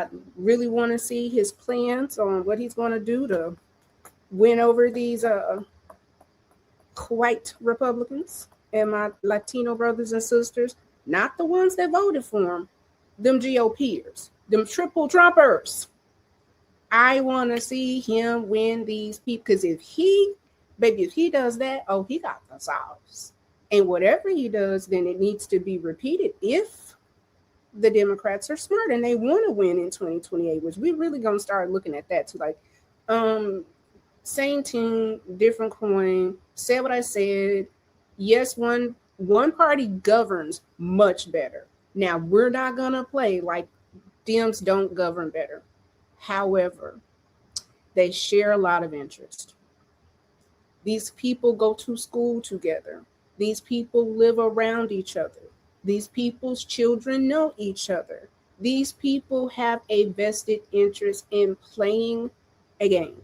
I really want to see his plans on what he's going to do to win over these white Republicans and my Latino brothers and sisters, not the ones that voted for him, them GOPers, them triple Trumpers. I want to see him win these people because if he does that, oh, he got the sauce. And whatever he does, then it needs to be repeated if the Democrats are smart and they want to win in 2028, which we really gonna start looking at that too. Like, same team, different coin. Said what I said. Yes, one party governs much better. Now we're not gonna play like Dems don't govern better. However, they share a lot of interest. These people go to school together. These people live around each other. These people's children know each other. These people have a vested interest in playing a game.